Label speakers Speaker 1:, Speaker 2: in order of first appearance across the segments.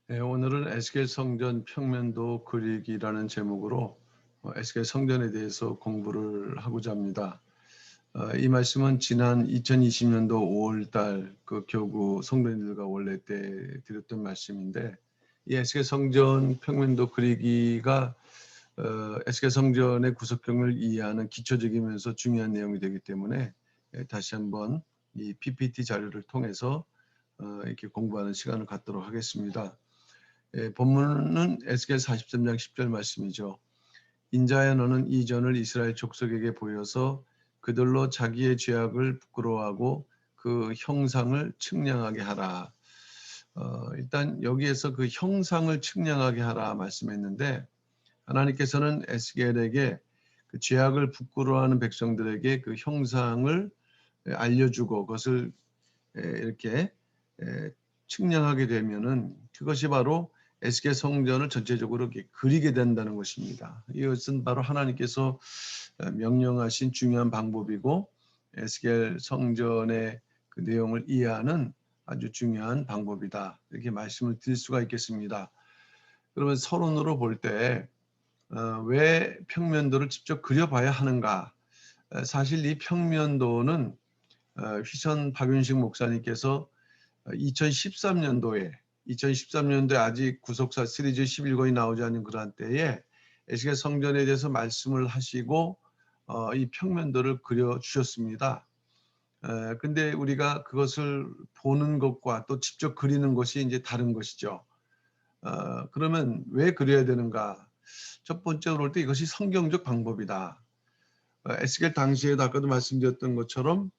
Speaker 1: 네, 오늘은 에스겔 성전 평면도 그리기라는 제목으로 에스겔 성전에 대해서 공부를 하고자 합니다. 이 말씀은 지난 2020년도 5월달 그 교구 성도님들과 원래 때 드렸던 말씀인데, 이 에스겔 성전 평면도 그리기가 에스겔 성전의 구석경을 이해하는 기초적이면서 중요한 내용이 되기 때문에 다시 한번 이 PPT 자료를 통해서 이렇게 공부하는 시간을 갖도록 하겠습니다. 본문은 에스겔 43장 10절 말씀이죠. 인자야, 너는 이 전을 이스라엘 족속에게 보여서 그들로 자기의 죄악을 부끄러워하고 그 형상을 측량하게 하라. 일단 여기에서 그 형상을 측량하게 하라 말씀했는데, 하나님께서는 에스겔에게 그 죄악을 부끄러워하는 백성들에게 그 형상을 알려주고 그것을 이렇게 측량하게 되면은 그것이 바로 에스겔 성전을 전체적으로 이렇게 그리게 된다는 것입니다. 이것은 바로 하나님께서 명령하신 중요한 방법이고, 에스겔 성전의 그 내용을 이해하는 아주 중요한 방법이다, 이렇게 말씀을 드릴 수가 있겠습니다. 그러면 서론으로 볼 때 왜 평면도를 직접 그려봐야 하는가? 사실 이 평면도는 휘선 박윤식 목사님께서 2013년도에 아직 구속사 시리즈 11권이 나오지 않은 그러한 때에 에스겔 성전에 대해서 말씀을 하시고 이 평면도를 그려주셨습니다. 근데 우리가 그것을 보는 것과 또 직접 그리는 것이 이제 다른 것이죠. 그러면 왜 그려야 되는가? 첫 번째로 볼 때 이것이 성경적 방법이다. 에스겔 당시에도 아까도 말씀드렸던 것처럼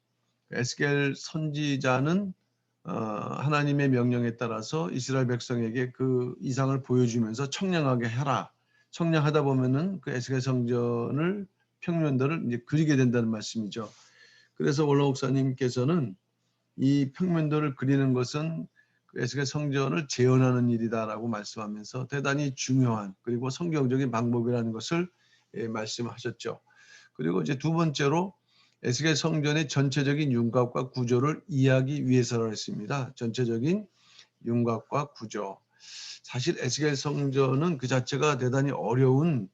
Speaker 1: 에스겔 선지자는 하나님의 명령에 따라서 이스라엘 백성에게 그 이상을 보여주면서 청량하게 해라. 청량하다 보면은 그 에스겔 성전을 평면도를 이제 그리게 된다는 말씀이죠. 그래서 원로 목사님께서는 이 평면도를 그리는 것은 그 에스겔 성전을 재현하는 일이다라고 말씀하면서 대단히 중요한 그리고 성경적인 방법이라는 것을 말씀하셨죠. 그리고 이제 두 번째로 에스겔 성전의 전체적인 윤곽과 구조를 이해하기 위해서라 했습니다. 전체적인 윤곽과 구조. 사실 에스겔 성전은 그 자체가 대단히 어려운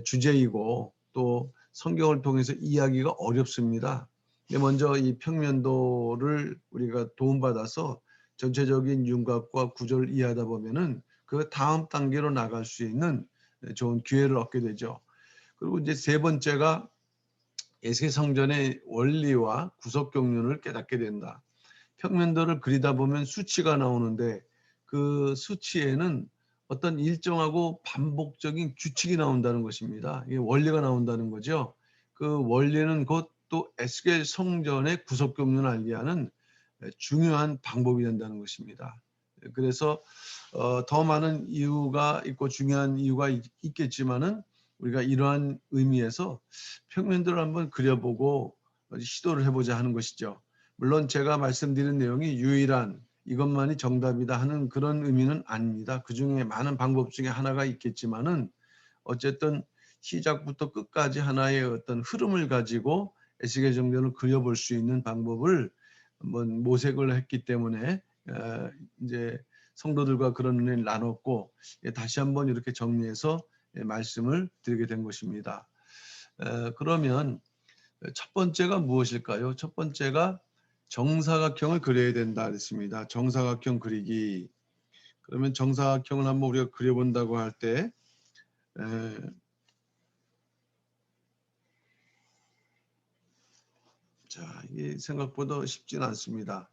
Speaker 1: 주제이고 또 성경을 통해서 이해하기가 어렵습니다. 먼저 이 평면도를 우리가 도움받아서 전체적인 윤곽과 구조를 이해하다 보면은 그 다음 단계로 나갈 수 있는 좋은 기회를 얻게 되죠. 그리고 이제 세 번째가 에스겔 성전의 원리와 구속 경륜을 깨닫게 된다. 평면도를 그리다 보면 수치가 나오는데 그 수치에는 어떤 일정하고 반복적인 규칙이 나온다는 것입니다. 이게 원리가 나온다는 거죠. 그 원리는 곧 또 에스겔 성전의 구속 경륜을 알게 하는 중요한 방법이 된다는 것입니다. 그래서 더 많은 이유가 있고 중요한 이유가 있겠지만은 우리가 이러한 의미에서 평면도를 한번 그려보고 시도를 해보자 하는 것이죠. 물론 제가 말씀드린 내용이 유일한 이것만이 정답이다 하는 그런 의미는 아닙니다. 그 중에 많은 방법 중에 하나가 있겠지만은 어쨌든 시작부터 끝까지 하나의 어떤 흐름을 가지고 에스겔 성전을 그려볼 수 있는 방법을 한번 모색을 했기 때문에 이제 성도들과 그런 은혜를 나눴고 다시 한번 이렇게 정리해서 말씀을 드리게 된 것입니다. 그러면 첫 번째가 무엇일까요? 첫 번째가 정사각형을 그려야 된다 그랬습니다. 정사각형 그리기. 그러면 정사각형을 한번 우리가 그려본다고 할 때, 자, 이게 생각보다 쉽지는 않습니다.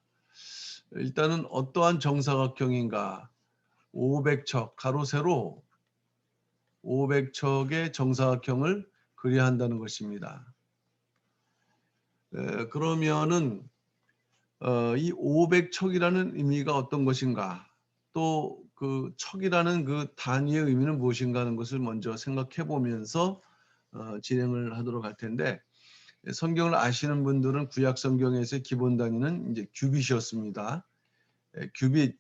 Speaker 1: 일단은 어떠한 정사각형인가? 500척, 가로 세로 500척의 정사각형을 그려야 한다는 것입니다. 그러면은 이 500척이라는 의미가 어떤 것인가? 또 그 척이라는 그 단위의 의미는 무엇인가 하는 것을 먼저 생각해 보면서 진행을 하도록 할 텐데, 성경을 아시는 분들은 구약 성경에서의 기본 단위는 이제 규빗이었습니다.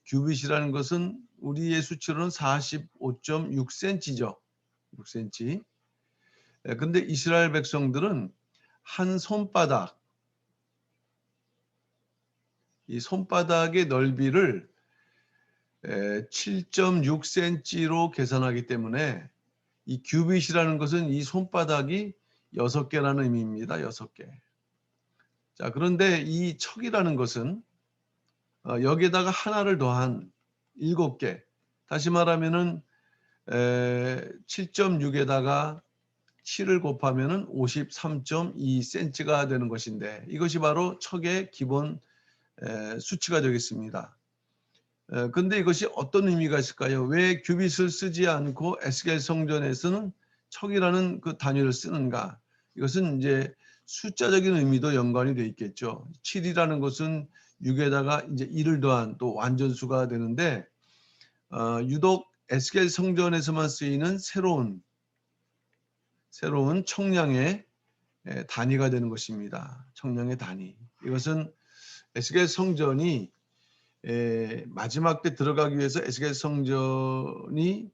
Speaker 1: 규빗이라는 것은 우리의 수치로는 45.6cm죠. 6cm. 근데 이스라엘 백성들은 한 손바닥, 이 손바닥의 넓이를 7.6cm로 계산하기 때문에 이 규빗이라는 것은 이 손바닥이 6개라는 의미입니다. 6개. 자, 그런데 이 척이라는 것은 여기에다가 하나를 더한 7개. 다시 말하면은 7.6에다가 7을 곱하면은 53.2cm가 되는 것인데 이것이 바로 척의 기본 수치가 되겠습니다. 근데 이것이 어떤 의미가 있을까요? 왜 규빗을 쓰지 않고 에스겔 성전에서는 척이라는 그 단위를 쓰는가? 이것은 이제 숫자적인 의미도 연관이 돼 있겠죠. 7이라는 것은 6에다가 이제 1을 더한 또 완전수가 되는데 유독 에스겔 성전에서만 쓰이는 새로운 청량의 단위가 되는 것입니다. 청량의 단위. 이것은 에스겔 성전이 마지막 때 들어가기 위해서 에스겔 성전이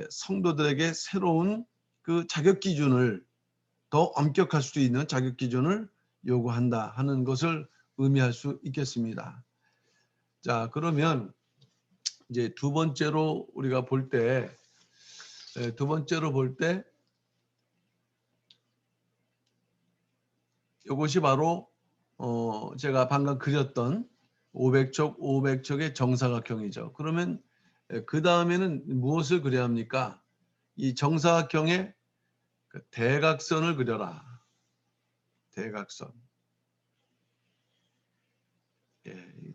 Speaker 1: 성도들에게 새로운 그 자격 기준을 더 엄격할 수 있는 자격 기준을 요구한다 하는 것을 의미할 수 있겠습니다. 자, 그러면 이제 두 번째로 우리가 볼 때 이것이 바로 제가 방금 그렸던 500척의 정사각형이죠. 그러면 그 다음에는 무엇을 그려야 합니까? 이 정사각형의 그 대각선을 그려라. 대각선.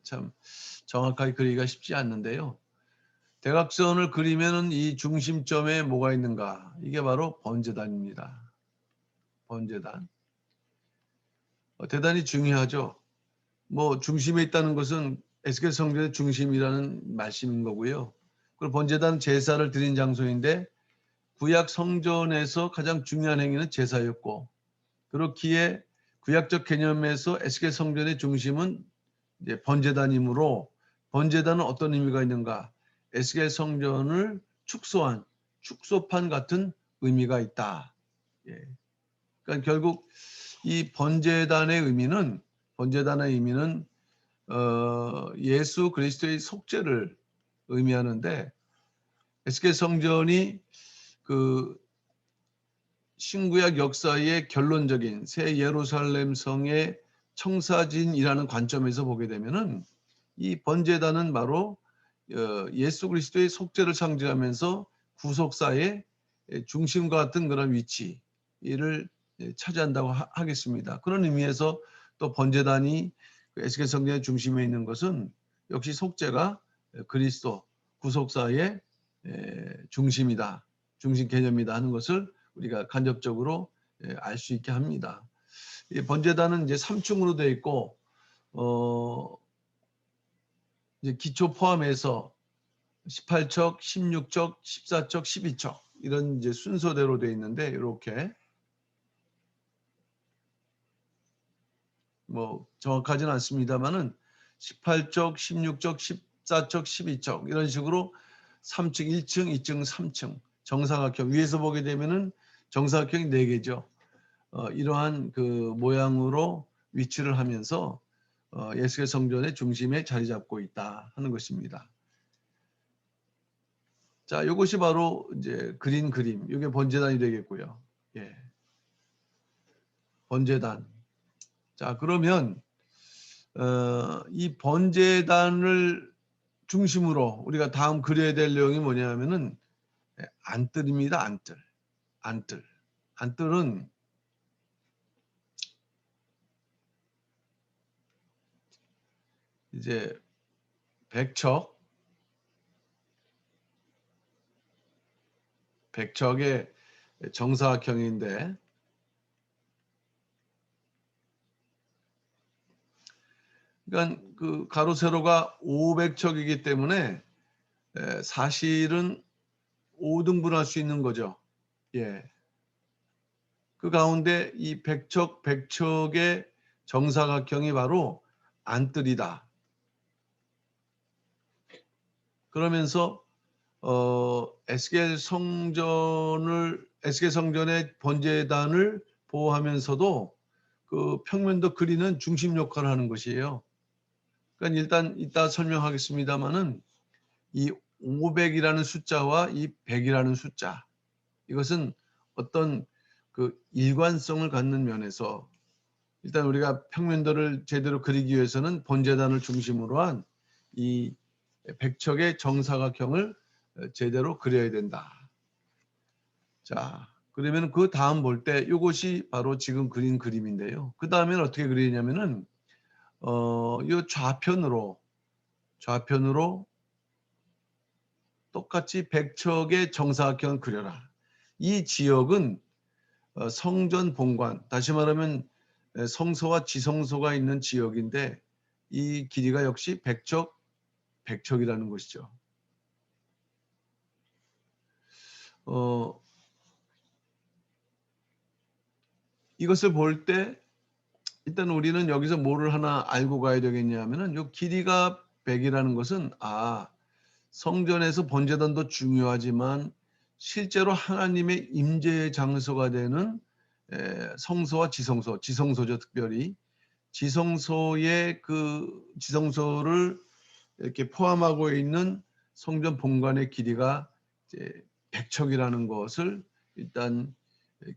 Speaker 1: 참 정확하게 그리기가 쉽지 않는데요. 대각선을 그리면은 이 중심점에 뭐가 있는가? 이게 바로 번제단입니다. 번제단. 대단히 중요하죠. 뭐 중심에 있다는 것은 에스겔 성전의 중심이라는 말씀인 거고요. 그리고 번제단 제사를 드린 장소인데 구약 성전에서 가장 중요한 행위는 제사였고 그렇기에 구약적 개념에서 에스겔 성전의 중심은 이제 번제단이므로 번제단은 어떤 의미가 있는가? 에스겔 성전을 축소판 같은 의미가 있다. 그러니까 결국 이 번제단의 의미는 예수 그리스도의 속죄를 의미하는데 에스겔 성전이 그 신구약 역사의 결론적인 새 예루살렘 성의 청사진이라는 관점에서 보게 되면은 이 번제단은 바로 예수 그리스도의 속죄를 상징하면서 구속사의 중심과 같은 그런 위치를 차지한다고 하겠습니다. 그런 의미에서 또 번제단이 에스겔 성전의 중심에 있는 것은 역시 속죄가 그리스도 구속사의 중심이다, 중심 개념이다 하는 것을 우리가 간접적으로 알 수 있게 합니다. 이 번제단은 이제 3층으로 되어 있고 이제 기초 포함해서 18척, 16척, 14척, 12척 이런 이제 순서대로 되어 있는데 이렇게 뭐 정확하지는 않습니다만은 18척, 16척, 14척, 12척 이런 식으로 3층, 1층, 2층, 3층 정사각형 위에서 보게 되면은 정사각형이 4개죠. 이러한 그 모양으로 위치를 하면서 에스겔 성전의 중심에 자리 잡고 있다 하는 것입니다. 자, 이것이 바로 이제 그린 그림. 이게 번제단이 되겠고요. 예. 번제단. 자, 그러면 이 번제단을 중심으로 우리가 다음 그려야 될 내용이 뭐냐면은 안뜰입니다. 안뜰. 안뜰은 이제 백척의 정사각형인데 그러니까 그 가로 세로가 500척이기 때문에 사실은 5등분할 수 있는 거죠. 예. 그 가운데 이 백척의 정사각형이 바로 안뜰이다. 그러면서 에스겔 성전의 번제단을 보호하면서도 그 평면도 그리는 중심 역할을 하는 것이에요. 그러니까 일단 이따 설명하겠습니다만은 이 500이라는 숫자와 이 100이라는 숫자, 이것은 어떤 그 일관성을 갖는 면에서 일단 우리가 평면도를 제대로 그리기 위해서는 본재단을 중심으로 한 이 백척의 정사각형을 제대로 그려야 된다. 자, 그러면 그 다음 볼 때 이것이 바로 지금 그린 그림인데요. 그 다음에는 어떻게 그리냐면은 이 좌편으로 똑같이 백척의 정사각형을 그려라. 이 지역은 성전 본관, 다시 말하면 성소와 지성소가 있는 지역인데 이 길이가 역시 백척이라는 것이죠. 어, 이것을 볼 때 일단 우리는 여기서 뭐를 하나 알고 가야 되겠냐면은 이 길이가 100이라는 것은 성전에서 번제단도 중요하지만 실제로 하나님의 임재의 장소가 되는 성소와 지성소죠. 특별히 지성소를 이렇게 포함하고 있는 성전 본관의 길이가 이제 100척이라는 것을 일단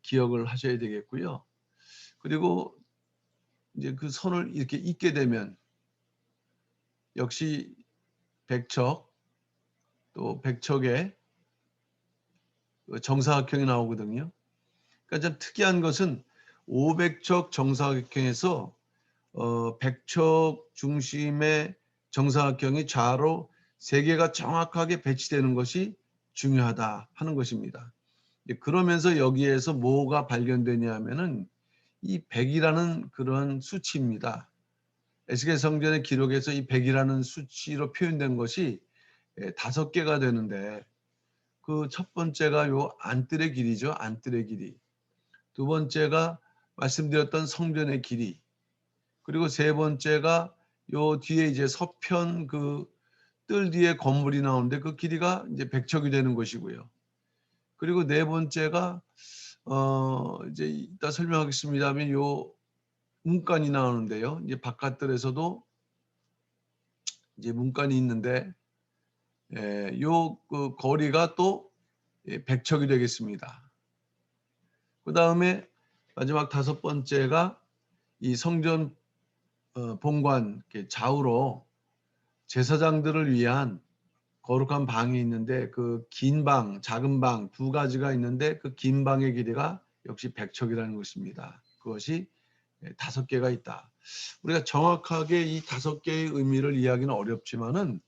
Speaker 1: 기억을 하셔야 되겠고요. 그리고 이제 그 선을 이렇게 잇게 되면 역시 100척 또 100척의 정사각형이 나오거든요. 그러니까 좀 특이한 것은 500척 정사각형에서 100척 중심의 정사각형이 좌로 3개가 정확하게 배치되는 것이 중요하다 하는 것입니다. 그러면서 여기에서 뭐가 발견되냐 하면은 이 100이라는 그런 수치입니다. 에스겔 성전의 기록에서 이 100이라는 수치로 표현된 것이 5개가 되는데 그 첫 번째가 요 안뜰의 길이죠. 안뜰의 길이. 두 번째가 말씀드렸던 성전의 길이. 그리고 세 번째가 요 뒤에 이제 서편 그 뜰 뒤에 건물이 나오는데 그 길이가 이제 100척이 되는 것이고요. 그리고 네 번째가 이제 이따 설명하겠습니다만 요 문간이 나오는데요. 이제 바깥뜰에서도 이제 문간이 있는데 요 그 거리가 또 100척이 되겠습니다. 그 다음에 마지막 5번째가 이 성전 본관 좌우로 제사장들을 위한 거룩한 방이 있는데 그 긴 방, 작은 방 2가지가 있는데 그 긴 방의 길이가 역시 100척이라는 것입니다. 그것이 5개가 있다. 우리가 정확하게 이 5개의 의미를 이해하기는 어렵지만은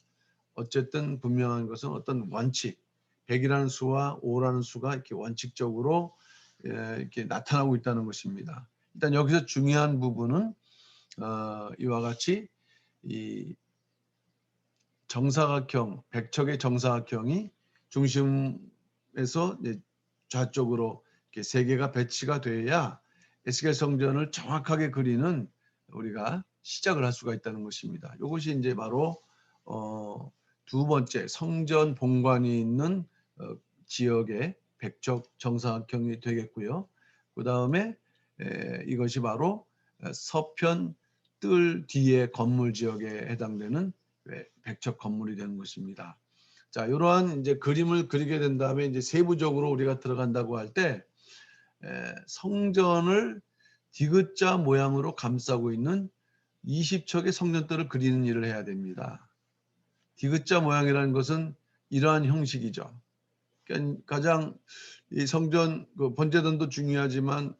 Speaker 1: 어쨌든 분명한 것은 어떤 원칙, 100이라는 수와 5라는 수가 이렇게 원칙적으로 이렇게 나타나고 있다는 것입니다. 일단 여기서 중요한 부분은 이와 같이 이 정사각형, 백척의 정사각형이 중심에서 좌쪽으로 이렇게 3개가 배치가 돼야 에스겔 성전을 정확하게 그리는 우리가 시작을 할 수가 있다는 것입니다. 이것이 이제 바로 두 번째 성전 본관이 있는 지역의 백척 정사각형이 되겠고요. 그 다음에 이것이 바로 서편 뜰 뒤에 건물 지역에 해당되는 백척 건물이 되는 것입니다. 자, 이러한 이제 그림을 그리게 된 다음에 이제 세부적으로 우리가 들어간다고 할 때 성전을 디귿자 모양으로 감싸고 있는 20척의 성전뜰을 그리는 일을 해야 됩니다. 디귿자 모양이라는 것은 이러한 형식이죠. 그러니까 가장 이 성전 그 번제단도 중요하지만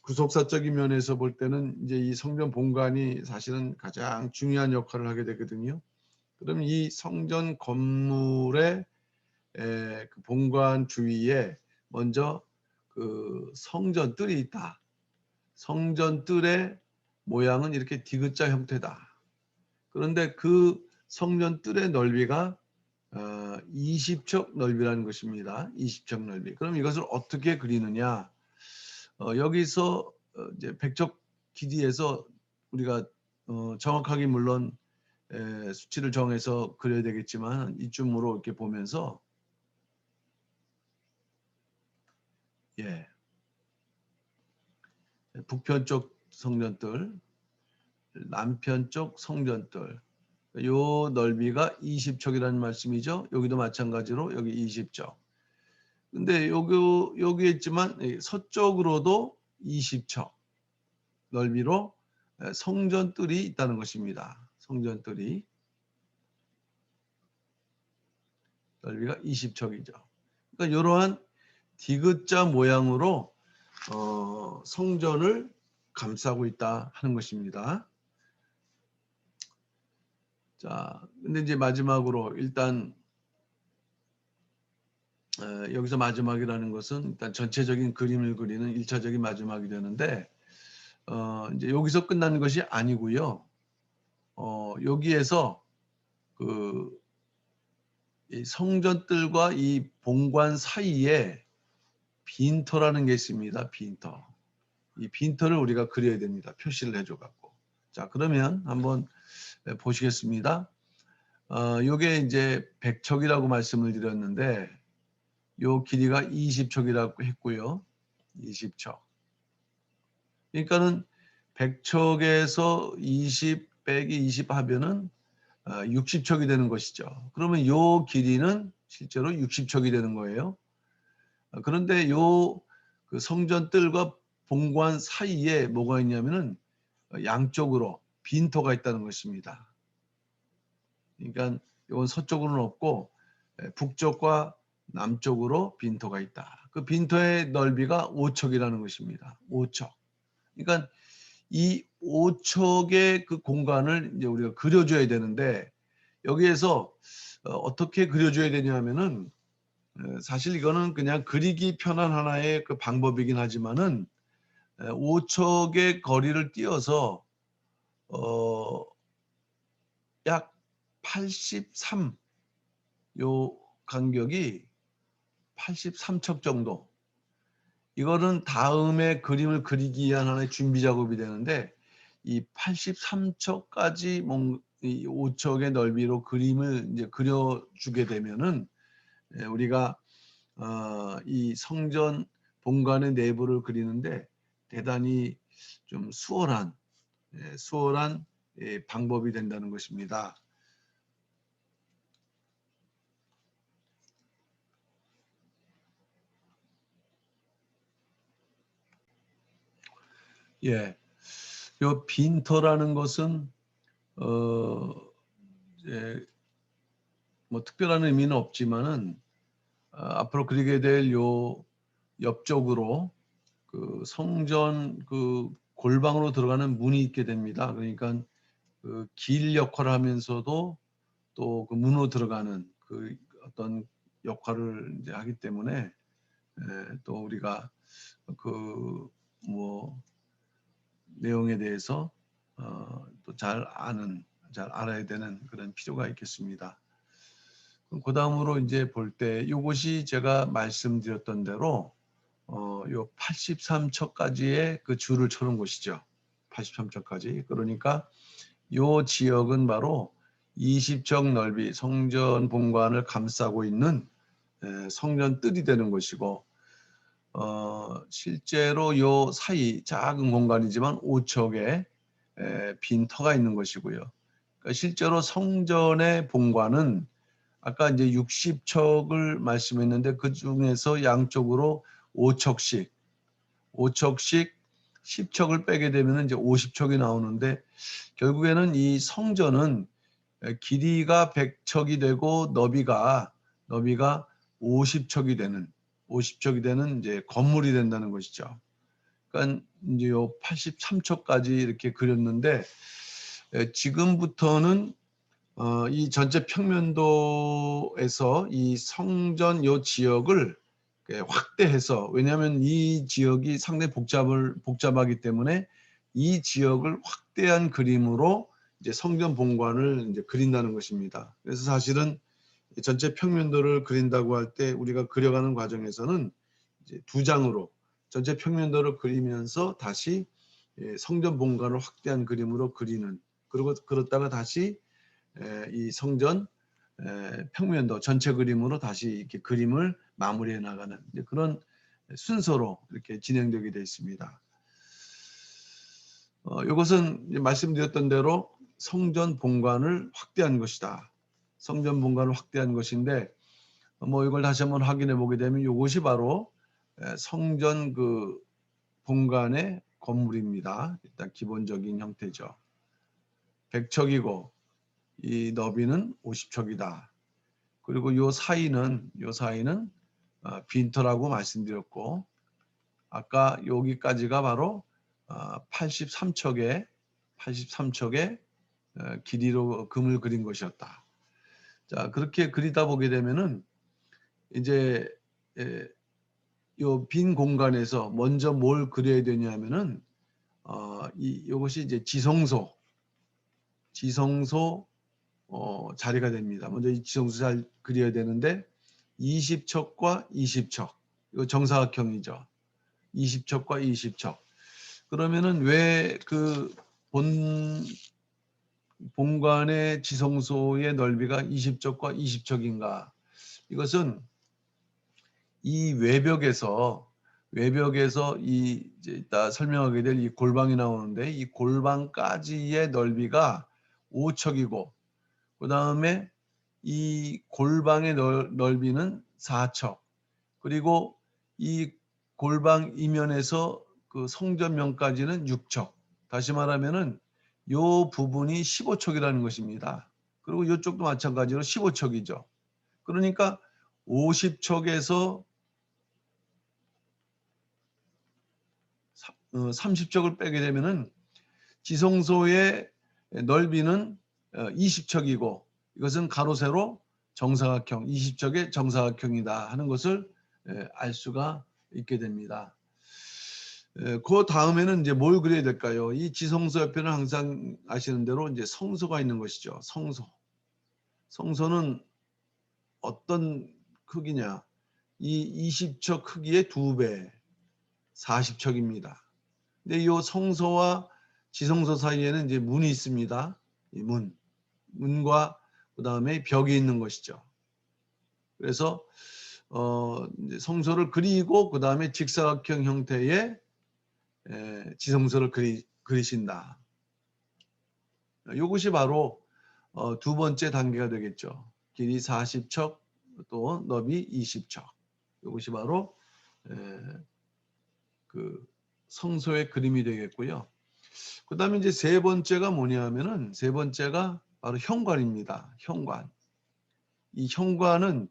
Speaker 1: 구속사적인 면에서 볼 때는 이제 이 성전 본관이 사실은 가장 중요한 역할을 하게 되거든요. 그럼 이 성전 건물의 그 본관 주위에 먼저 그 성전 뜰이 있다. 성전 뜰의 모양은 이렇게 디귿자 형태다. 그런데 그 성전 뜰의 넓이가 20척 넓이라는 것입니다. 20척 넓이. 그럼 이것을 어떻게 그리느냐? 여기서 이제 백척 길이에서 우리가 정확하게 물론 수치를 정해서 그려야 되겠지만 이쯤으로 이렇게 보면서 북편 쪽 성전뜰, 남편 쪽 성전뜰, 요 넓이가 20척이라는 말씀이죠. 여기도 마찬가지로 여기 20척. 근데 여기에 있지만 서쪽으로도 20척 넓이로 성전뜰이 있다는 것입니다. 성전뜰이 넓이가 20척이죠. 그러니까 이러한 디귿자 모양으로 성전을 감싸고 있다 하는 것입니다. 자, 근데 이제 마지막으로 일단 여기서 마지막이라는 것은 일단 전체적인 그림을 그리는 1차적인 마지막이 되는데 이제 여기서 끝나는 것이 아니고요. 여기에서 이 성전뜰과 이 본관 사이에 빈터라는 게 있습니다. 빈터. 이 빈터를 우리가 그려야 됩니다. 표시를 해줘 갖고. 자, 그러면 한번 보시겠습니다. 요게 이제 100척이라고 말씀을 드렸는데 요 길이가 20척이라고 했고요. 20척. 그러니까는 100척에서 20 빼기 20 하면은 60척이 되는 것이죠. 그러면 요 길이는 실제로 60척이 되는 거예요. 그런데 그 성전뜰과 본관 사이에 뭐가 있냐면은 양쪽으로 빈터가 있다는 것입니다. 그러니까 이건 서쪽으로는 없고 북쪽과 남쪽으로 빈터가 있다. 그 빈터의 넓이가 5척이라는 것입니다. 5척. 그러니까 이 5척의 그 공간을 이제 우리가 그려줘야 되는데 여기에서 어떻게 그려줘야 되냐 하면은 사실 이거는 그냥 그리기 편한 하나의 그 방법이긴 하지만은 5척의 거리를 띄어서 약 83, 요 간격이 83척 정도. 이거는 다음에 그림을 그리기 위한 하나의 준비 작업이 되는데 이 83척까지 이 5척의 넓이로 그림을 이제 그려주게 되면은 우리가 이 성전 본관의 내부를 그리는데 대단히 좀 수월한 방법이 된다는 것입니다. 예, 요 빈터라는 것은 이제 뭐 특별한 의미는 없지만은 앞으로 그리게 될 요 옆쪽으로 그 성전 그 골방으로 들어가는 문이 있게 됩니다. 그러니까 그 길 역할을 하면서도 또 그 문으로 들어가는 그 어떤 역할을 이제 하기 때문에 또 우리가 그 뭐 내용에 대해서 또 잘 알아야 되는 그런 필요가 있겠습니다. 그 다음으로 이제 볼 때 이것이 제가 말씀드렸던 대로 요 83척까지의 그 줄을 쳐놓은 곳이죠. 83척까지. 그러니까 요 지역은 바로 20척 넓이 성전 본관을 감싸고 있는 성전 뜰이 되는 것이고 실제로 요 사이 작은 공간이지만 5척의 빈터가 있는 것이고요. 그러니까 실제로 성전의 본관은 아까 이제 60척을 말씀했는데 그 중에서 양쪽으로 5척씩 10척을 빼게 되면 이제 50척이 나오는데 결국에는 이 성전은 길이가 100척이 되고 너비가 50척이 되는 이제 건물이 된다는 것이죠. 그러니까 이제 요 83척까지 이렇게 그렸는데 지금부터는 이 전체 평면도에서 이 성전 요 지역을 확대해서 왜냐하면 이 지역이 상당히 복잡하기 때문에 이 지역을 확대한 그림으로 이제 성전 본관을 이제 그린다는 것입니다. 그래서 사실은 전체 평면도를 그린다고 할 때 우리가 그려가는 과정에서는 이제 두 장으로 전체 평면도를 그리면서 다시 성전 본관을 확대한 그림으로 그리는 그리고 그렇다가 다시 이 성전 평면도 전체 그림으로 다시 이렇게 그림을 마무리해 나가는 그런 순서로 이렇게 진행되게 되어 있습니다. 이것은 말씀드렸던 대로 성전 본관을 확대한 것이다. 성전 본관을 확대한 것인데 뭐 이걸 다시 한번 확인해 보게 되면 이것이 바로 성전 그 본관의 건물입니다. 일단 기본적인 형태죠. 100척이고 이 너비는 50척이다. 그리고 요 사이는 빈터라고 말씀드렸고 아까 여기까지가 바로 83척의 길이로 금을 그린 것이었다. 자, 그렇게 그리다 보게 되면은 이제 요 빈 공간에서 먼저 뭘 그려야 되냐면은 요것이 이제 지성소 자리가 됩니다. 먼저 이 지성소 잘 그려야 되는데 20척과 20척 이거 정사각형이죠. 20척과 20척. 그러면은 왜 그 본관의 지성소의 넓이가 20척과 20척인가? 이것은 이 외벽에서 이 이제 이따 설명하게 될 이 골방이 나오는데 이 골방까지의 넓이가 5척이고 그다음에 이 골방의 넓이는 4척. 그리고 이 골방 이면에서 그 성전면까지는 6척. 다시 말하면은 요 부분이 15척이라는 것입니다. 그리고 이쪽도 마찬가지로 15척이죠. 그러니까 50척에서 30척을 빼게 되면은 지성소의 넓이는 20척이고 이것은 가로 세로 정사각형 20척의 정사각형이다 하는 것을 알 수가 있게 됩니다. 그 다음에는 이제 뭘 그려야 될까요? 이 지성소 옆에는 항상 아시는 대로 이제 성소가 있는 것이죠. 성소는 어떤 크기냐? 이 20척 크기의 2배, 40척입니다. 근데 이 성소와 지성소 사이에는 이제 문이 있습니다. 이 문과 그 다음에 벽이 있는 것이죠. 그래서 이제 성소를 그리고 그 다음에 직사각형 형태의 지성소를 그리신다. 이것이 바로 두 번째 단계가 되겠죠. 길이 40척 또 너비 20척. 이것이 바로 그 성소의 그림이 되겠고요. 그 다음에 이제 세 번째가 뭐냐면은 세 번째가 바로 현관입니다. 현관. 이 현관은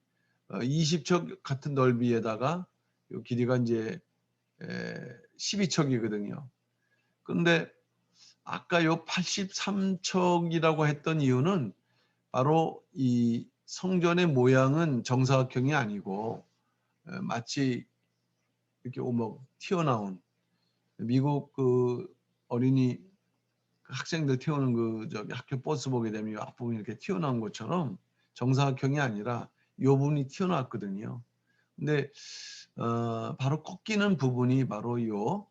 Speaker 1: 20척 같은 넓이에다가 요 길이가 이제 12척이거든요. 그런데 아까 요 83척이라고 했던 이유는 바로 이 성전의 모양은 정사각형이 아니고 마치 이렇게 오목 튀어나온 미국 그 어린이 학생들 태우는 그 저기 학교 버스 보게 되면 앞부분이 이렇게 튀어나온 것처럼 정사각형이 아니라 이 부분이 튀어나왔거든요. 근데 바로 꺾이는 부분이 바로 요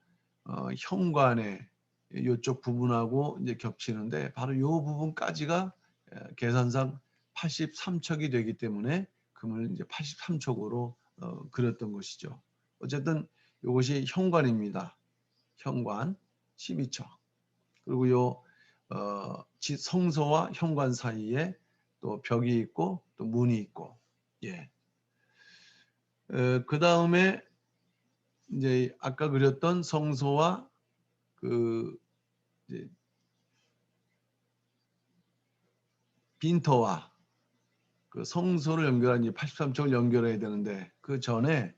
Speaker 1: 현관의 이쪽 부분하고 이제 겹치는데 바로 이 부분까지가 계산상 83척이 되기 때문에 금을 이제 83척으로 그렸던 것이죠. 어쨌든 이것이 현관입니다. 현관 12척. 그리고 요 성소와 현관 사이에 또 벽이 있고 또 문이 있고 예. 그 다음에 이제 아까 그렸던 성소와 그 이제 빈터와 그 성소를 연결한 이 83척을 연결해야 되는데 그 전에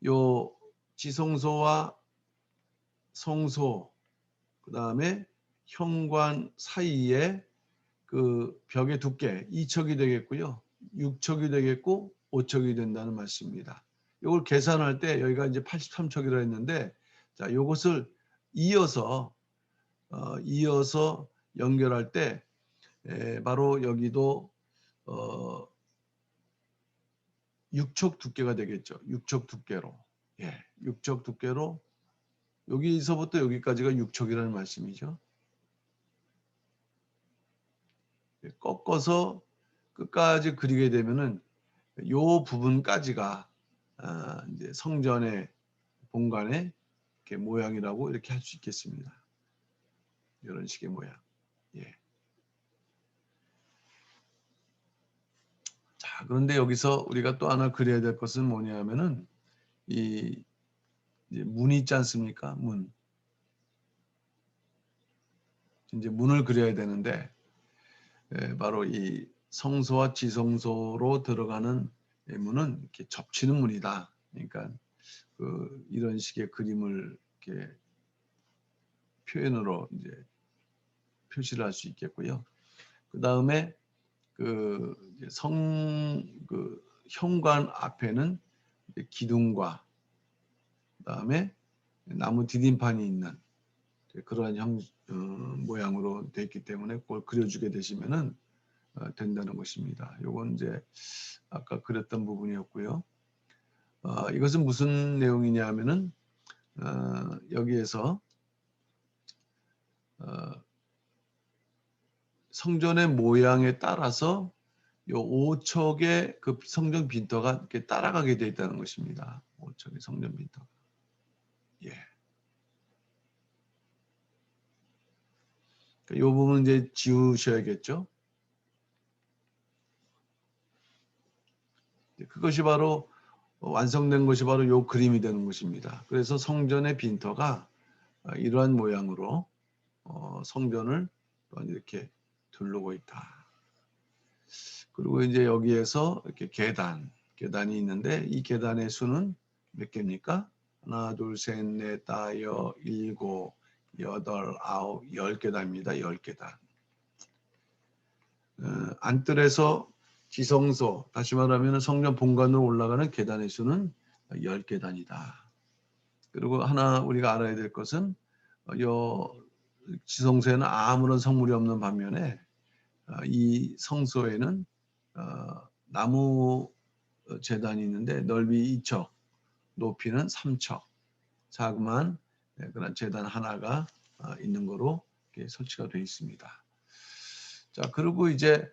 Speaker 1: 요 지성소와 성소 그 다음에 현관 사이에 그 벽의 두께 2척이 되겠고요. 6척이 되겠고 5척이 된다는 말씀입니다. 이걸 계산할 때 여기가 이제 83척이라 했는데 자, 이것을 이어서 연결할 때 바로 여기도 6척 두께가 되겠죠. 6척 두께로. 예. 6척 두께로 여기서부터 여기까지가 6척이라는 말씀이죠. 꺾어서 끝까지 그리게 되면은 요 부분까지가 이제 성전의 본관의 이렇게 모양이라고 이렇게 할 수 있겠습니다. 이런 식의 모양. 예. 그런데 여기서 우리가 또 하나 그려야 될 것은 뭐냐면은 이 이제 문이 있지 않습니까? 문. 이제 문을 그려야 되는데 바로 이 성소와 지성소로 들어가는 문은 이렇게 접치는 문이다. 그러니까 이런 식의 그림을 이렇게 표현으로 이제 표시를 할 수 있겠고요. 그 다음에 그 현관 앞에는 기둥과 그다음에 나무 디딤판이 있는 그러한 모양으로 되어 있기 때문에 그걸 그려주게 되시면은 된다는 것입니다. 요건 이제 아까 그렸던 부분이었고요. 이것은 무슨 내용이냐 하면은 여기에서 성전의 모양에 따라서 요 5척의 그 성전 빈터가 이렇게 따라가게 되어 있다는 것입니다. 5척의 성전 빈터가. 예. 이 부분 이제 지우셔야겠죠. 그것이 바로 완성된 것이 바로 요 그림이 되는 것입니다. 그래서 성전의 빈터가 이러한 모양으로 성전을 이렇게 둘르고 있다. 그리고 이제 여기에서 이렇게 계단이 있는데 이 계단의 수는 몇 개입니까? 하나, 둘, 셋, 넷, 다섯, 일곱, 여덟, 아홉, 10계단입니다. 10계단. 안뜰에서 지성소, 다시 말하면 성전 본관으로 올라가는 계단의 수는 10계단이다. 그리고 하나 우리가 알아야 될 것은 요 지성소에는 아무런 성물이 없는 반면에 이 성소에는 나무 제단이 있는데 넓이 2척, 높이는 3척, 자그마한 그런 제단 하나가 있는 거로 설치가 되어 있습니다. 자, 그리고 이제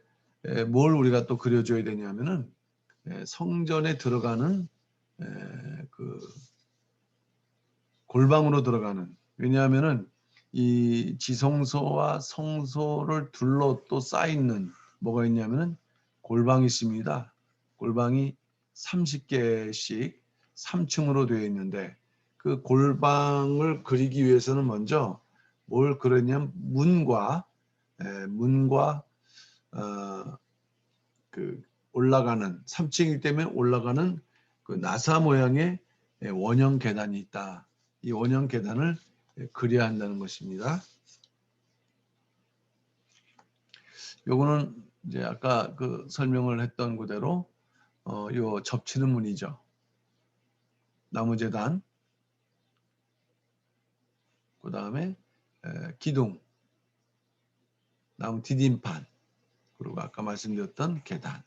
Speaker 1: 뭘 우리가 또 그려줘야 되냐면은 성전에 들어가는 그 골방으로 들어가는, 왜냐하면은 이 지성소와 성소를 둘러 또 쌓이는 뭐가 있냐면은 골방이 있습니다. 골방이 30개씩 3층으로 되어 있는데 그 골방을 그리기 위해서는 먼저 뭘 그렸냐면 문과 그 올라가는 3층이기 때문에 올라가는 그 나사 모양의 원형 계단이 있다. 이 원형 계단을 그려야 한다는 것입니다. 요거는 이제 아까 그 설명을 했던 그대로 요 접치는 문이죠. 나무 제단, 그 다음에 기둥, 나무 디딤판, 그리고 아까 말씀드렸던 계단,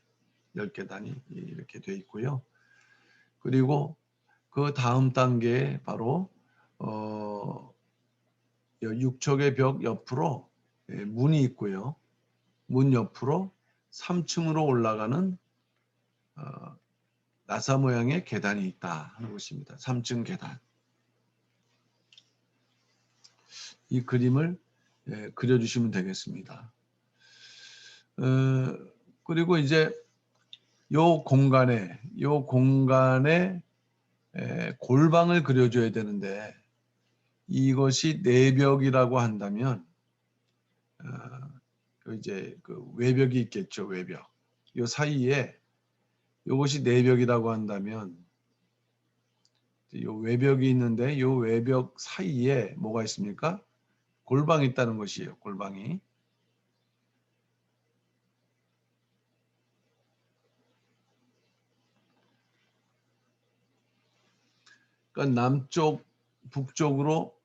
Speaker 1: 10계단이 이렇게 되어 있고요. 그리고 그 다음 단계에 바로 6척의 벽 옆으로 문이 있고요. 문 옆으로 3층으로 올라가는 나사 모양의 계단이 있다 하는 것입니다. 3층 계단. 이 그림을 그려주시면 되겠습니다. 그리고 이제 요 공간에 골방을 그려줘야 되는데 이것이 내벽이라고 한다면 이제 그 외벽이 있겠죠. 외벽. 요 사이에 이것이 내벽이라고 한다면 요 외벽이 있는데 요 외벽 사이에 뭐가 있습니까? 골방이 있다는 것이에요. 골방이. 그러니까 남쪽 북쪽으로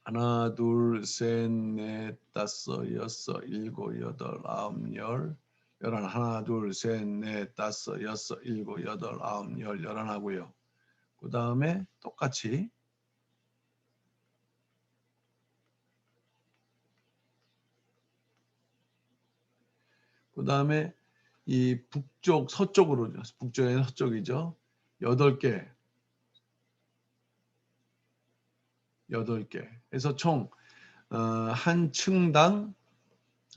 Speaker 1: 하나, 둘, 셋, 넷, 다섯, 여섯, 일곱, 여덟, 아홉, 열, 열한. 하나, 둘, 셋, 넷, 다섯, 여섯, 일곱, 여덟, 아홉, 열, 열한 하고요. 그 다음에 똑같이 그 다음에 이 북쪽 서쪽으로, 북쪽의 서쪽이죠. 8개. 8개. 그래서 총 한 층당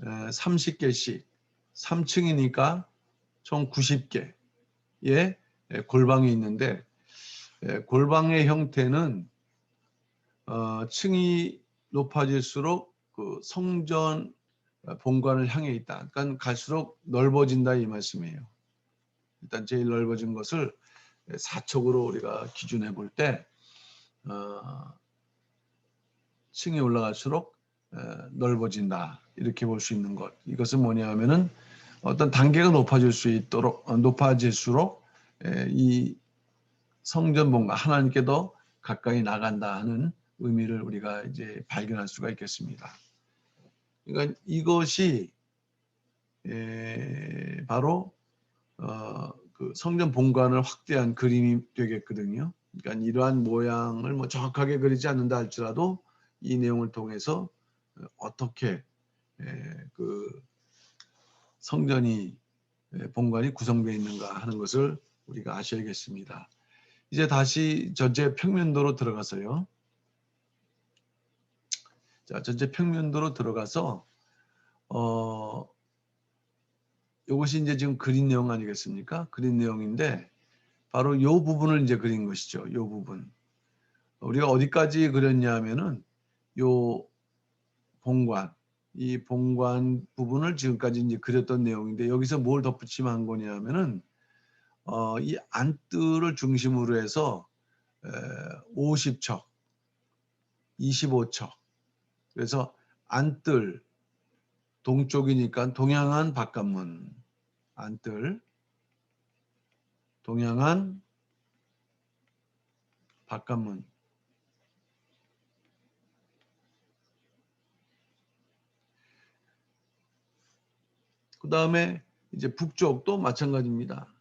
Speaker 1: 30개씩. 3층이니까 총 90개의 골방이 있는데 골방의 형태는 층이 높아질수록 그 성전 본관을 향해 있다. 그러니까 갈수록 넓어진다 이 말씀이에요. 일단 제일 넓어진 것을 사척으로 우리가 기준해 볼 때 층이 올라갈수록 넓어진다 이렇게 볼 수 있는 것. 이것은 뭐냐 하면은 어떤 단계가 높아질수록 이 성전 본관 하나님께 더 가까이 나간다 하는 의미를 우리가 이제 발견할 수가 있겠습니다. 그러니까 이것이 바로 그 성전 본관을 확대한 그림이 되겠거든요. 그러니까 이러한 모양을 뭐 정확하게 그리지 않는다 할지라도 이 내용을 통해서 어떻게 그 성전이 본관이 구성되어 있는가 하는 것을 우리가 아셔야겠습니다. 이제 다시 전체 평면도로 들어가서요. 자, 전체 평면도로 들어가서 이것이 이제 지금 그린 내용 아니겠습니까? 그린 내용인데 바로 이 부분을 이제 그린 것이죠. 이 부분. 우리가 어디까지 그렸냐 하면은 요 본관, 이 본관 부분을 지금까지 이제 그렸던 내용인데 여기서 뭘 덧붙임 한 거냐 하면은 이 안뜰을 중심으로 해서 50척, 25척. 그래서 안뜰 동쪽이니까 동양한 바깥문, 안뜰 동양한 바깥문. 그 다음에 이제 북쪽도 마찬가지입니다.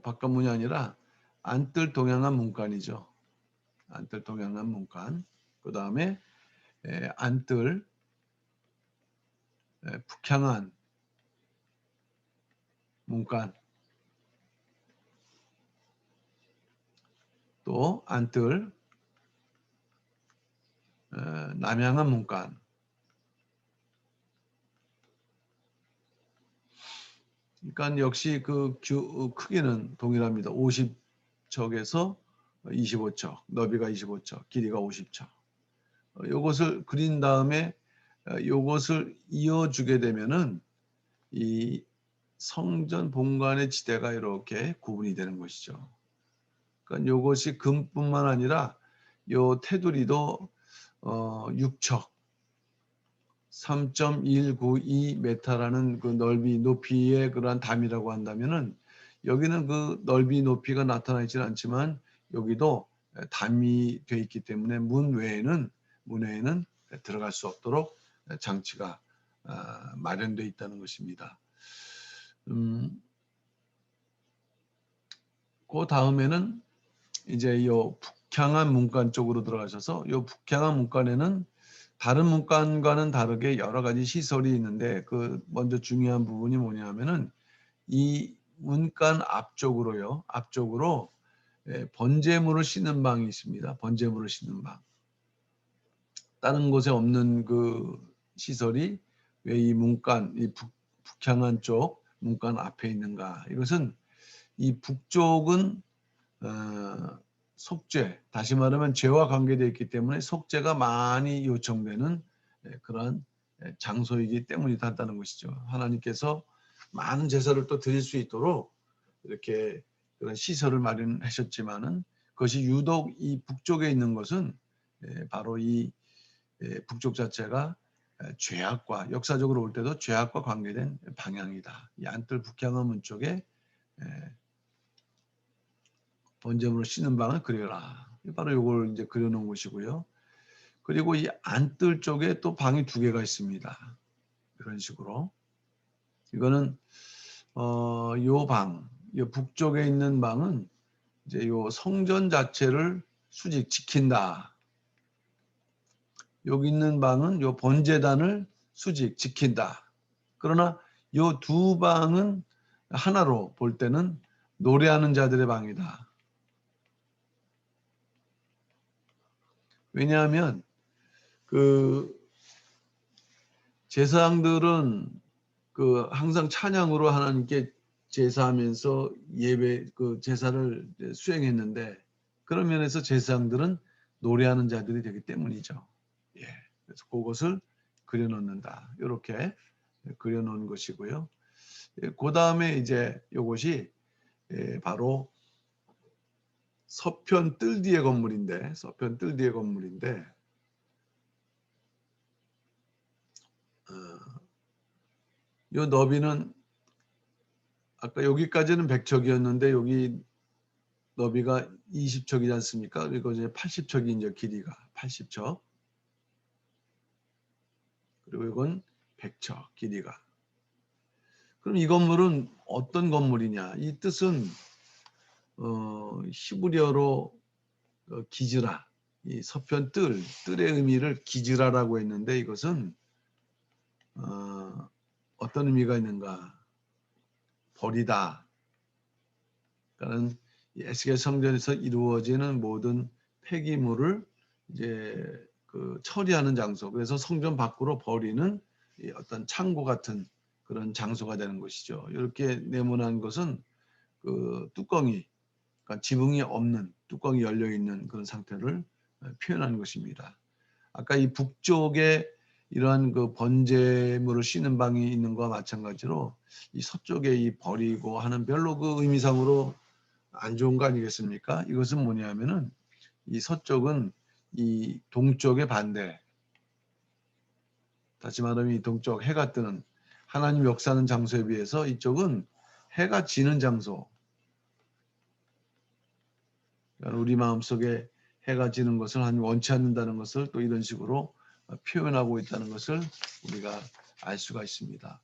Speaker 1: 바깥문이 아니라 안뜰 동양한 문간이죠. 안뜰 동양한 문간. 그 다음에 안뜰 북향한 문간. 또 안뜰 남향한 문간. 그러니까 역시 그 크기는 동일합니다. 50척에서 25척, 너비가 25척, 길이가 50척. 이것을 그린 다음에 이것을 이어주게 되면은 이 성전 본관의 지대가 이렇게 구분이 되는 것이죠. 그러니까 이것이 금뿐만 아니라 요 테두리도 6척 3.192m라는 그 넓이 높이의 그러한 담이라고 한다면은 여기는 그 넓이 높이가 나타나 있지는 않지만 여기도 담이 되어 있기 때문에 문 외에는 들어갈 수 없도록 장치가 마련되어 있다는 것입니다. 그 다음에는 이제 요 북향한 문간 쪽으로 들어가셔서 요 북향한 문간에는 다른 문간과는 다르게 여러 가지 시설이 있는데 그 먼저 중요한 부분이 뭐냐면은 이 문간 앞쪽으로 번제물을 씻는 방이 있습니다. 번제물을 씻는 방. 다른 곳에 없는 그 시설이 왜 이 문간, 이 북향한 쪽 문간 앞에 있는가? 이것은 이 북쪽은 속죄, 다시 말하면 죄와 관계되어 있기 때문에 속죄가 많이 요청되는 그런 장소이기 때문이다는 것이죠. 하나님께서 많은 제사를 또 드릴 수 있도록 이렇게 그런 시설을 마련하셨지만은 그것이 유독 이 북쪽에 있는 것은 바로 이 북쪽 자체가 죄악과 역사적으로 올 때도 죄악과 관계된 방향이다. 이 안뜰 북향원 문 쪽에 번제물을 씻는 방을 그려라. 바로 이걸 이제 그려놓은 것이고요. 그리고 이 안뜰 쪽에 또 방이 두 개가 있습니다. 이런 식으로. 이거는 요 방, 요 북쪽에 있는 방은 이제 요 성전 자체를 수직 지킨다. 여기 있는 방은 요 번제단을 수직 지킨다. 그러나 요 두 방은 하나로 볼 때는 노래하는 자들의 방이다. 왜냐하면 그 제사장들은 그 항상 찬양으로 하나님께 제사하면서 예배 그 제사를 수행했는데 그런 면에서 제사장들은 노래하는 자들이 되기 때문이죠. 예. 그래서 그것을 그려놓는다. 이렇게 그려놓은 것이고요. 예, 그 다음에 이제 이것이 바로 서편 뜰 뒤의 건물인데, 서편 뜰 뒤의 건물인데, 이 너비는 아까 여기까지는 100척이었는데 여기 너비가 20척이지 않습니까? 그리고 이제 80척이 이제 길이가 80척. 그리고 이건 100척 길이가. 그럼 이 건물은 어떤 건물이냐? 이 뜻은 히브리어로 기즈라, 이 서편 뜰의 의미를 기즈라라고 했는데 이것은 어떤 의미가 있는가? 버리다. 그러니까 에스겔 성전에서 이루어지는 모든 폐기물을 이제 그 처리하는 장소. 그래서 성전 밖으로 버리는 어떤 창고 같은 그런 장소가 되는 것이죠. 이렇게 네모난 것은 그 뚜껑이, 그러니까 지붕이 없는 뚜껑이 열려 있는 그런 상태를 표현하는 것입니다. 아까 이 북쪽에 이러한 그 번제물을 씻는 방이 있는 것과 마찬가지로 이 서쪽에 이 버리고 하는 별로 그 의미상으로 안 좋은 거 아니겠습니까? 이것은 뭐냐면은 이 서쪽은 이 동쪽의 반대. 다시 말하면 이 동쪽 해가 뜨는 하나님 역사하는 장소에 비해서 이쪽은 해가 지는 장소. 그러니까 우리 마음속에 해가 지는 것을 하나님 원치 않는다는 것을 또 이런 식으로 표현하고 있다는 것을 우리가 알 수가 있습니다.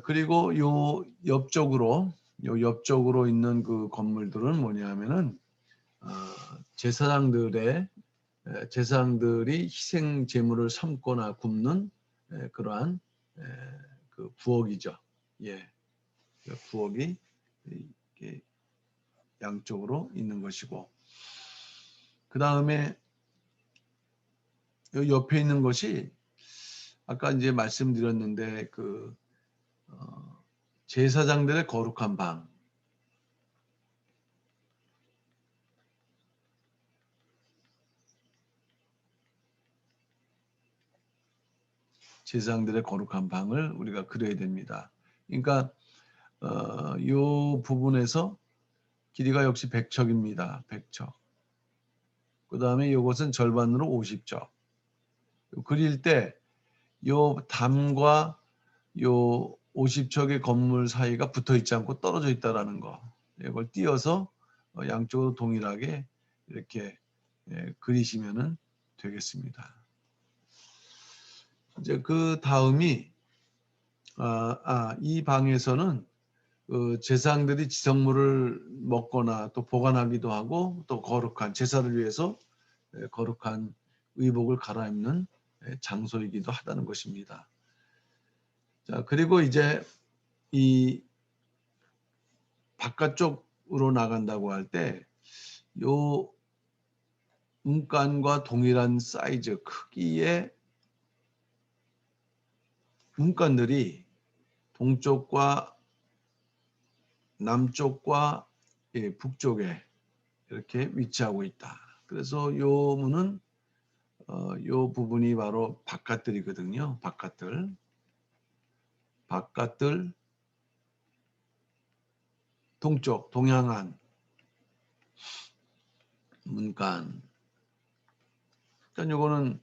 Speaker 1: 그리고 요 옆쪽으로 있는 그 건물들은 뭐냐면은 제사장들이 희생 제물을 삶거나 굽는 그러한 그 부엌이죠. 예, 부엌이 이렇게 양쪽으로 있는 것이고, 그 다음에 옆에 있는 것이 아까 이제 말씀드렸는데 그 제사장들의 거룩한 방. 제사장들의 거룩한 방을 우리가 그려야 됩니다. 그러니까 이 부분에서 길이가 역시 100척입니다. 100척. 그 다음에 이것은 절반으로 50척. 그릴 때 이 담과 이 50척의 건물 사이가 붙어 있지 않고 떨어져 있다라는 거. 이걸 띄어서 양쪽으로 동일하게 이렇게 그리시면 되겠습니다. 이제 그 다음이 이 방에서는 제사장들이 지성물을 먹거나 또 보관하기도 하고 또 거룩한 제사를 위해서 거룩한 의복을 갈아입는 장소이기도 하다는 것입니다. 자, 그리고 이제 이 바깥쪽으로 나간다고 할 때 요 문간과 동일한 사이즈 크기의 문간들이 동쪽과 남쪽과 북쪽에 이렇게 위치하고 있다. 그래서 요 문은 요 부분이 바로 바깥들이거든요. 바깥들 동쪽 동양안 문간. 그러니까 요거는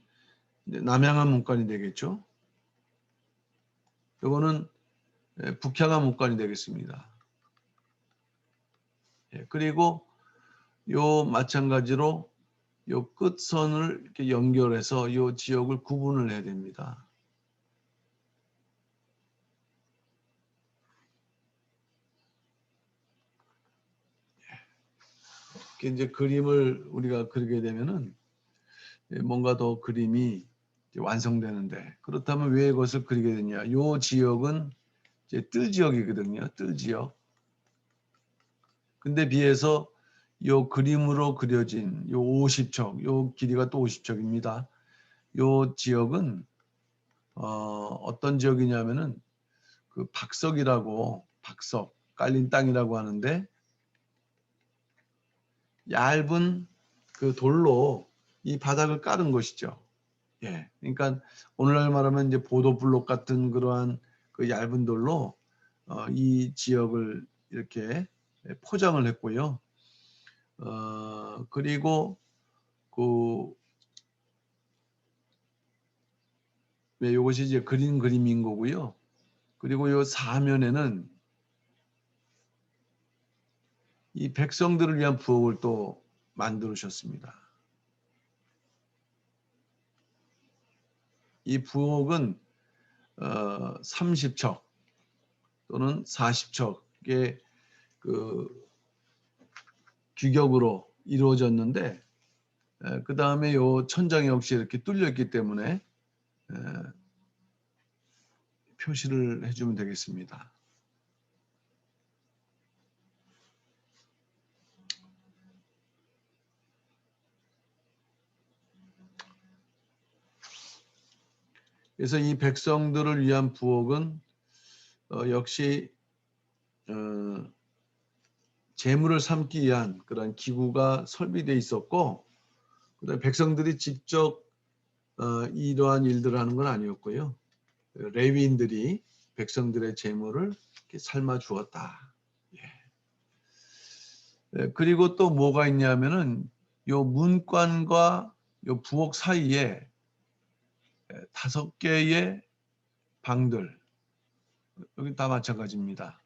Speaker 1: 남양안 문간이 되겠죠. 요거는 북향안 문간이 되겠습니다. 그리고 요 마찬가지로 요 끝선을 이렇게 연결해서 요 지역을 구분을 해야 됩니다. 이제 그림을 우리가 그리게 되면은 뭔가 더 그림이 완성되는데, 그렇다면 왜 이것을 그리게 되냐? 요 지역은 이제 뜰 지역이거든요. 뜰 지역. 근데 비해서 요 그림으로 그려진 요 50척, 요 길이가 또 50척입니다. 요 지역은 어떤 지역이냐면은 그 박석이라고, 박석 깔린 땅이라고 하는데, 얇은 그 돌로 이 바닥을 깔은 것이죠. 예. 그러니까 오늘날 말하면 이제 보도블록 같은 그러한 그 얇은 돌로 이 지역을 이렇게 포장을 했고요. 그리고 그 이것이 이제 그린 그림인 거고요. 그리고 요 사면에는 이 백성들을 위한 부엌을 또 만들으셨습니다. 이 부엌은 30척 또는 40척의 그 규격으로 이루어졌는데, 그 다음에 요 천장이 역시 이렇게 뚫려 있기 때문에 표시를 해주면 되겠습니다. 그래서 이 백성들을 위한 부엌은 역시 재물을 삶기 위한 그런 기구가 설비되어 있었고, 그다음에 백성들이 직접 이러한 일들을 하는 건 아니었고요. 레위인들이 백성들의 재물을 이렇게 삶아 주었다. 그리고 또 뭐가 있냐면은 요 문관과 요 부엌 사이에 5개의 방들, 여기 다 마찬가지입니다.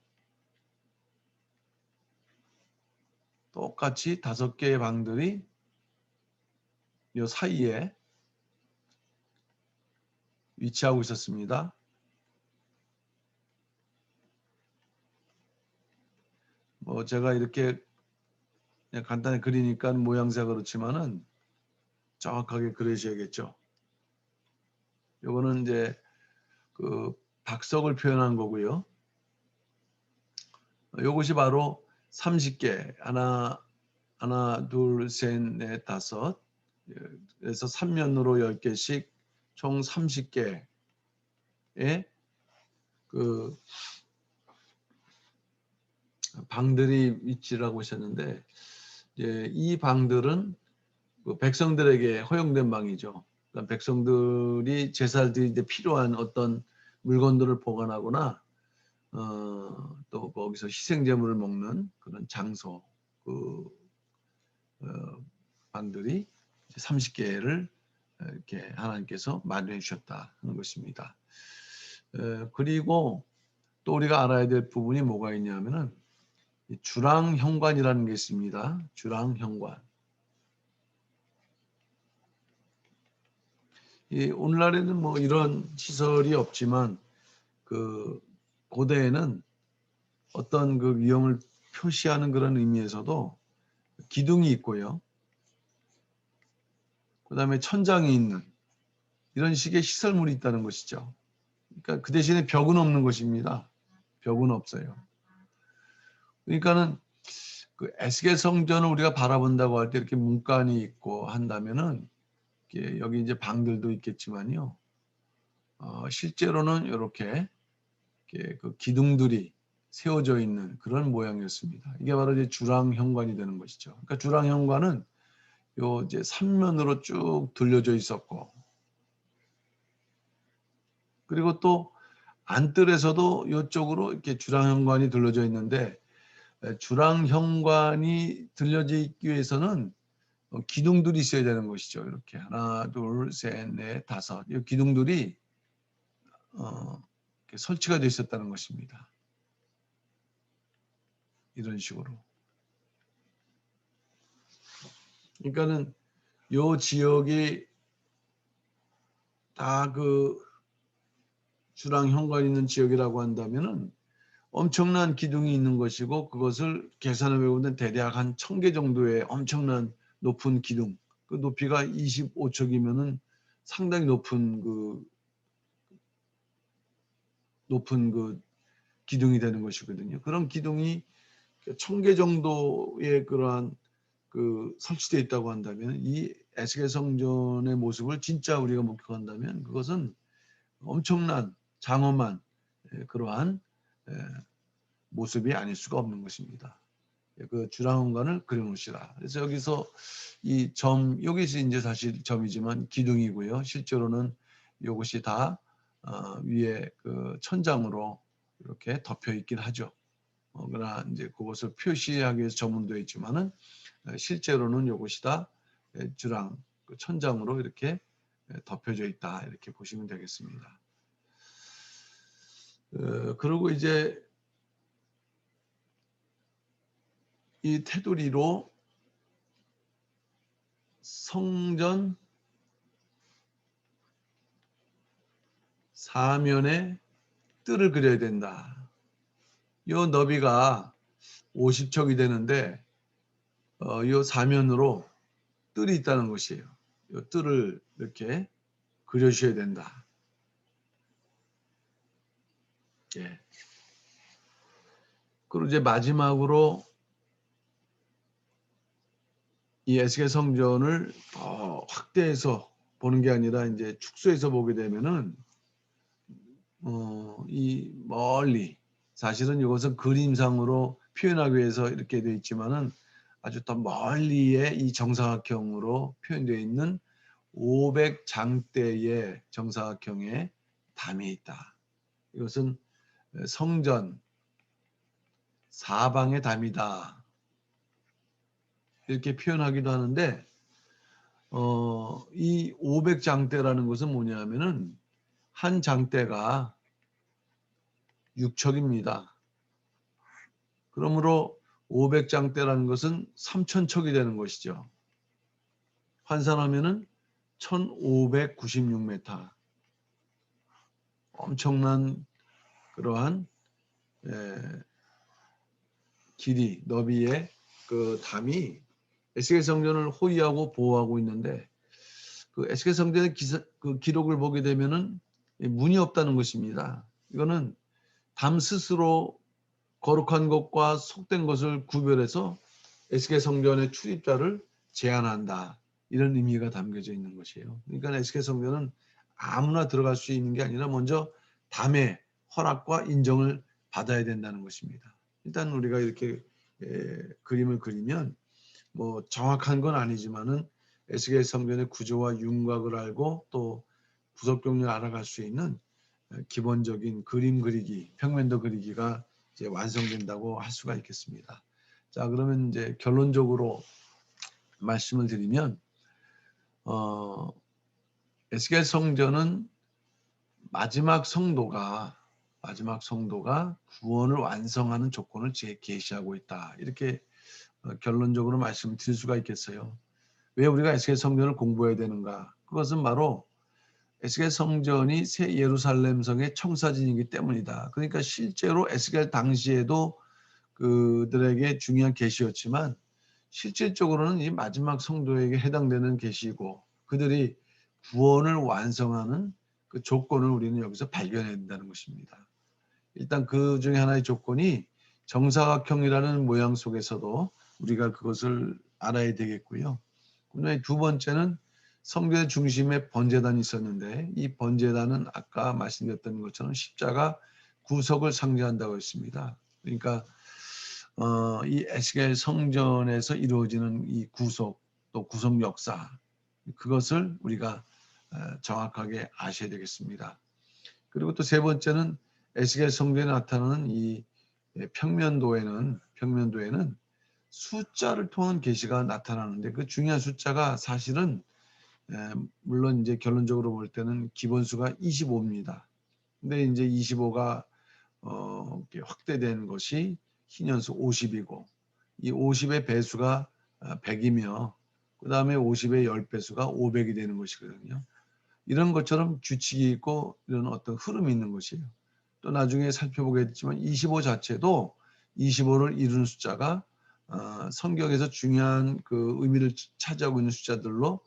Speaker 1: 똑같이 5개의 방들이 요 사이에 위치하고 있었습니다. 뭐 제가 이렇게 그냥 간단히 그리니까 모양새가 그렇지만은 정확하게 그려셔야겠죠. 요거는 이제 그 박석을 표현한 거고요. 요것이 바로 30개, 하나, 둘, 셋, 넷, 다섯, 그래서 3면으로 10개씩 총 30개의 그 방들이 위치를 하고 있었는데, 이 방들은 그 백성들에게 허용된 방이죠. 그러니까 백성들이 제사를 드릴 때 필요한 어떤 물건들을 보관하거나 또 거기서 희생제물을 먹는 그런 장소, 그 방들이 30개를 이렇게 하나님께서 마련해 주셨다 하는 것입니다. 그리고 또 우리가 알아야 될 부분이 뭐가 있냐면은 주랑현관이라는 게 있습니다. 주랑현관. 오늘날에는 뭐 이런 시설이 없지만 그 고대에는 어떤 그 위험을 표시하는 그런 의미에서도 기둥이 있고요. 그다음에 천장이 있는 이런 식의 시설물이 있다는 것이죠. 그러니까 그 대신에 벽은 없는 것입니다. 벽은 없어요. 그러니까는 그 에스겔 성전을 우리가 바라본다고 할 때 이렇게 문간이 있고 한다면은 여기 이제 방들도 있겠지만요. 실제로는 이렇게 그 기둥들이 세워져 있는 그런 모양이었습니다. 이게 바로 이제 주랑현관이 되는 것이죠. 그러니까 주랑현관은 요 이제 3면으로 쭉 들려져 있었고, 그리고 또 안뜰에서도 이쪽으로 이렇게 주랑현관이 들려져 있는데, 주랑현관이 들려져 있기 위해서는 기둥들이 있어야 되는 것이죠. 이렇게 하나, 둘, 셋, 넷, 다섯. 이 기둥들이 이렇게 설치가 되어 있었다는 것입니다. 이런 식으로. 그러니까는 요 지역이 다 그 주랑 현관 있는 지역이라고 한다면은 엄청난 기둥이 있는 것이고, 그것을 계산해 보면 대략 한 1000개 정도의 엄청난 높은 기둥, 그 높이가 25척이면은 상당히 높은 그 기둥이 되는 것이거든요. 그런 기둥이 1000개 정도의 그러한 설치되어 있다고 한다면 이 에스겔 성전의 모습을 진짜 우리가 목격한다면 그것은 엄청난 장엄한 그러한 모습이 아닐 수가 없는 것입니다. 그 주랑원관을 그려놓으시라. 그래서 여기서 여기서 이제 사실 점이지만 기둥이고요. 실제로는 이것이 다 위에 그 천장으로 이렇게 덮여 있긴 하죠. 그러나 이제 그것을 표시하기 위해서 전문되어 있지만은 실제로는 이것이 다 주랑 그 천장으로 이렇게 덮여져 있다 이렇게 보시면 되겠습니다. 그리고 이제 이 테두리로 성전 사면에 뜰을 그려야 된다. 이 너비가 50척이 되는데 이 사면으로 뜰이 있다는 것이에요. 이 뜰을 이렇게 그려주셔야 된다. 예. 그리고 이제 마지막으로 이 에스겔 성전을 더 확대해서 보는 게 아니라 이제 축소해서 보게 되면은 이 멀리 사실은 이것은 그림상으로 표현하기 위해서 이렇게 되어 있지만은 아주 더 멀리에 이 정사각형으로 표현되어 있는 500장대의 정사각형의 담이 있다. 이것은 성전 사방의 담이다. 이렇게 표현하기도 하는데 이 500장대라는 것은 뭐냐면은 한 장대가 6척입니다. 그러므로 500장대라는 것은 3,000척이 되는 것이죠. 환산하면은 1,596m. 엄청난 그러한 길이, 너비의 그 담이 에스겔 성전을 호위하고 보호하고 있는데 그 에스겔 성전의 그 기록을 보게 되면은 문이 없다는 것입니다. 이거는 담 스스로 거룩한 것과 속된 것을 구별해서 에스겔 성전의 출입자를 제한한다. 이런 의미가 담겨져 있는 것이에요. 그러니까 에스겔 성전은 아무나 들어갈 수 있는 게 아니라 먼저 담의 허락과 인정을 받아야 된다는 것입니다. 일단 우리가 이렇게 그림을 그리면 뭐 정확한 건 아니지만은 에스겔 성전의 구조와 윤곽을 알고 또 구석 경로를 알아갈 수 있는 기본적인 그림 그리기, 평면도 그리기가 이제 완성된다고 할 수가 있겠습니다. 자, 그러면 이제 결론적으로 말씀을 드리면 에스겔 성전은 마지막 성도가 구원을 완성하는 조건을 제시하고 있다. 이렇게 결론적으로 말씀드릴 수가 있겠어요. 왜 우리가 에스겔 성전을 공부해야 되는가? 그것은 바로 에스겔 성전이 새 예루살렘 성의 청사진이기 때문이다. 그러니까 실제로 에스겔 당시에도 그들에게 중요한 계시였지만 실질적으로는 이 마지막 성도에게 해당되는 계시고 그들이 구원을 완성하는 그 조건을 우리는 여기서 발견해야 된다는 것입니다. 일단 그 중에 하나의 조건이 정사각형이라는 모양 속에서도 우리가 그것을 알아야 되겠고요. 그다음에 두 번째는 성전의 중심에 번제단이 있었는데 이 번제단은 아까 말씀드렸던 것처럼 십자가 구석을 상징한다고 했습니다. 그러니까 이 에스겔 성전에서 이루어지는 이 구속 또 구속 역사 그것을 우리가 정확하게 아셔야 되겠습니다. 그리고 또 세 번째는 에스겔 성전에 나타나는 이 평면도에는 숫자를 통한 계시가 나타나는데 그 중요한 숫자가 사실은 물론 이제 결론적으로 볼 때는 기본수가 25입니다. 근데 이제 25가 확대된 것이 희년수 50이고 이 50의 배수가 100이며 그 다음에 50의 10배수가 500이 되는 것이거든요. 이런 것처럼 규칙이 있고 이런 어떤 흐름이 있는 것이에요. 또 나중에 살펴보겠지만 25 자체도 25를 이루는 숫자가 성경에서 중요한 그 의미를 차지하고 있는 숫자들로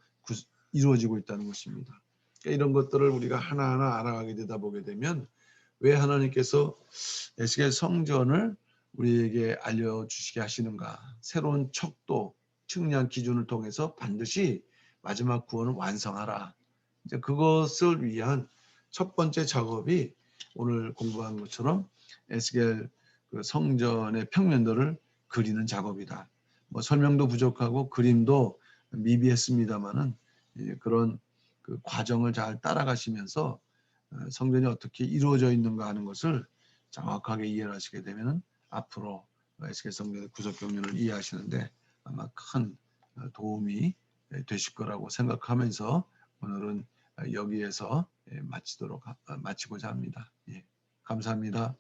Speaker 1: 이루어지고 있다는 것입니다. 그러니까 이런 것들을 우리가 하나하나 알아가게 되다 보게 되면 왜 하나님께서 에스겔 성전을 우리에게 알려주시게 하시는가? 새로운 척도, 측량 기준을 통해서 반드시 마지막 구원을 완성하라. 이제 그것을 위한 첫 번째 작업이 오늘 공부한 것처럼 에스겔 그 성전의 평면도를 그리는 작업이다. 뭐 설명도 부족하고 그림도 미비했습니다만은 그런 그 과정을 잘 따라가시면서 성전이 어떻게 이루어져 있는가 하는 것을 정확하게 이해를 하시게 되면은 앞으로 에스겔 성전의 구속 경륜을 이해하시는데 아마 큰 도움이 되실 거라고 생각하면서 오늘은 여기에서 마치고자 합니다. 예, 감사합니다.